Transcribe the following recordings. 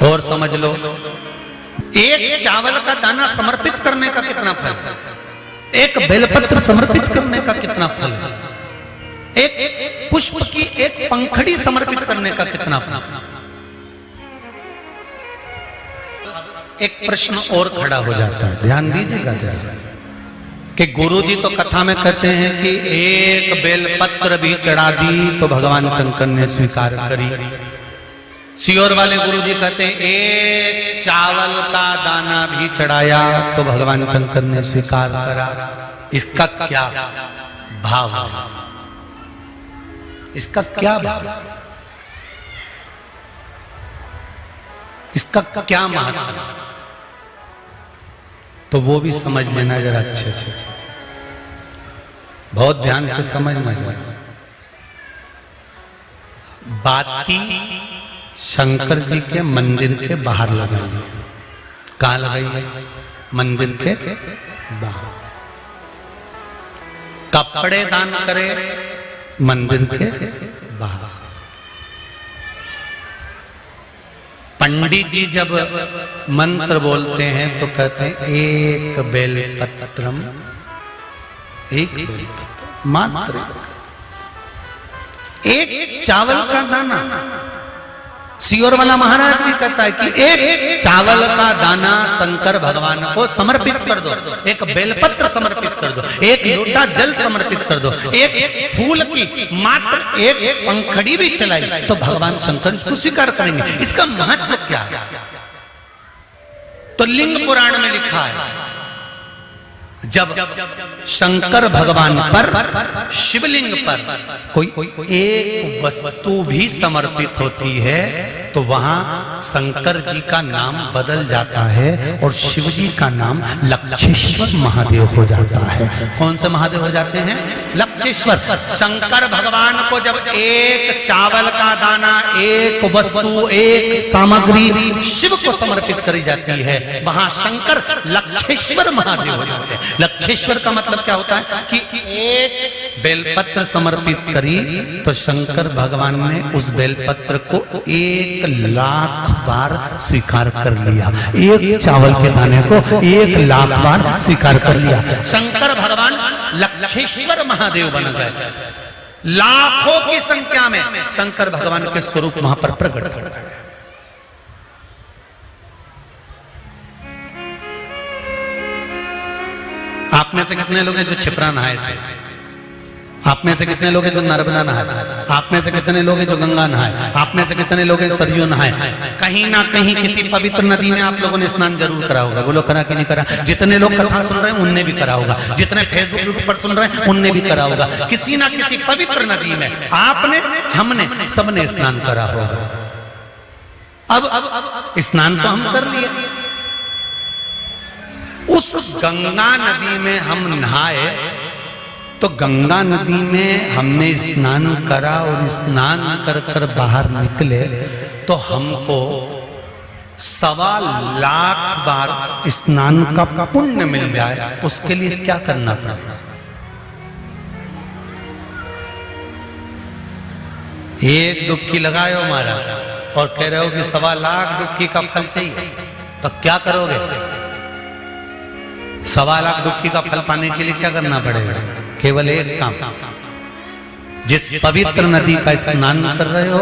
और समझ लो, एक चावल का दाना समर्पित करने का कितना फल है, एक बेलपत्र समर्पित करने का कितना फल है, एक पुष्प की एक पंखड़ी समर्पित करने का कितना फल। एक प्रश्न और खड़ा हो जाता है, ध्यान दीजिएगा जरा, कि गुरुजी तो कथा में कहते हैं कि एक बेलपत्र भी चढ़ा दी तो भगवान शंकर ने स्वीकार करी। सियोर वाले गुरुजी कहते हैं एक चावल का दाना भी चढ़ाया तो भगवान शंकर ने स्वीकार करा। इसका क्या भाव है, इसका क्या भाव, इसका क्या महत्व है, तो वो भी समझ लेना जरा अच्छे से, बहुत ध्यान से समझना जरा। बाती शंकर जी के मंदिर के बाहर लगाइए। कहाँ लगाइए? मंदिर के बाहर। कपड़े दान करे मंदिर के बाहर। पंडित जी जब मंत्र बोलते हैं तो कहते हैं एक बेलपत्रम, एक बेलपत्र मात्र, एक चावल का दाना। सियोर वाला महाराज भी कहता है कि एक चावल का दाना शंकर भगवान को समर्पित कर दो, एक बेलपत्र समर्पित कर दो, एक लोटा जल समर्पित कर दो, एक फूल की मात्र एक पंखड़ी भी चलाई तो भगवान शंकर इसको स्वीकार करेंगे। इसका महत्व क्या है? तो लिंग पुराण में लिखा है, जब शंकर भगवान पर, शिवलिंग पर कोई एक वस्तु भी समर्पित होती है तो वहां शंकर जी का नाम बदल जाता है और शिव जी का नाम लक्षेश्वर महादेव हो जाता है। कौन से महादेव हो जाते हैं? लक्षेश्वर। शंकर भगवान को जब एक चावल का दाना, एक वस्तु, एक सामग्री शिव को समर्पित करी जाती है, वहां शंकर लक्षेश्वर महादेव हो जाते हैं। लक्षेश्वर का मतलब क्या होता है कि एक बेलपत्र समर्पित करी तो शंकर भगवान ने उस बेलपत्र को 1,00,000 बार स्वीकार कर लिया। एक चावल के दाने को 1,00,000 बार स्वीकार कर लिया। शंकर भगवान लक्षेश्वर महादेव बन गए। लाखों की संख्या में शंकर भगवान के स्वरूप वहां पर प्रकट हो गए। आप में से कितने लोग हैं जो क्षिप्रा नहाए थे? आप में से कितने लोग हैं जो नर्मदा नहाए? आप में से कितने लोग हैं जो गंगा नहाए? आप में से कितने लोग हैं सरयू नहाए? कहीं ना कहीं किसी पवित्र नदी में आप लोगों ने स्नान जरूर करा होगा। बोलो करा कि नहीं करा? जितने लोग कथा सुन रहे हैं उनने भी करा होगा, जितने फेसबुक पर सुन रहे हैं उनने भी करा होगा। किसी ना किसी पवित्र नदी में आपने, हमने, सबने स्नान करा होगा। अब स्नान तो हम कर लिए, उस गंगा नदी में हम नहाए तो गंगा नदी में हमने स्नान करा और स्नान कर कर बाहर निकले तो हमको 1,25,00,000 बार स्नान का पुण्य मिल जाए। उसके लिए क्या करना पड़ेगा? एक डुबकी लगाए हो महाराज और कह रहे हो कि 1,25,00,000 डुबकी का फल चाहिए, तो क्या करोगे? 1,25,00,000 डुबकी का फल पाने के लिए क्या करना पड़ेगा? केवल एक काम, जिस पवित्र नदी का स्नान कर रहे हो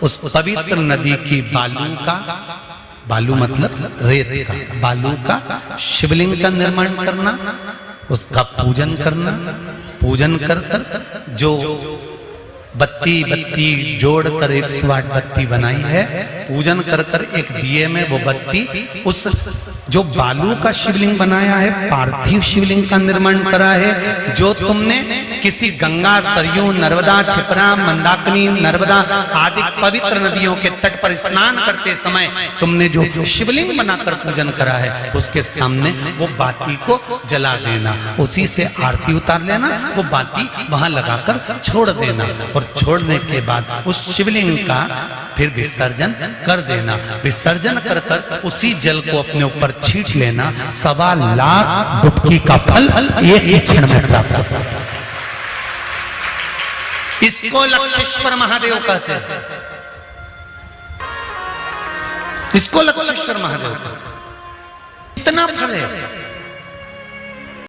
उस पवित्र नदी की बालू का, बालू मतलब रेत का, बालू का शिवलिंग का निर्माण करना, उसका पूजन करना, पूजन कर कर जो बत्ती जोड़कर 108 बत्ती बनाई है, पूजन कर कर एक दिए में वो बत्ती, उस जो बालू का शिवलिंग बनाया है, पार्थिव शिवलिंग का निर्माण करा है, जो तुमने किसी गंगा, सरयू, नर्मदा, क्षिप्रा, मंदाकिनी, नर्मदा आदि पवित्र नदियों के तट पर स्नान करते समय तुमने जो शिवलिंग बनाकर पूजन करा है, उसके सामने वो बाती को जला देना, उसी से आरती उतार लेना, वो बाती वहां लगाकर छोड़ देना और छोड़ने के बाद उस शिवलिंग का फिर विसर्जन कर देना। विसर्जन कर कर उसी जल को अपने ऊपर छींट लेना। 1,25,00,000 डुबकी का फल एक ही क्षण में प्राप्त होता है। इसको लक्षेश्वर महादेव कहते हैं। इसको लक्षेश्वर महादेव, इतना फल है।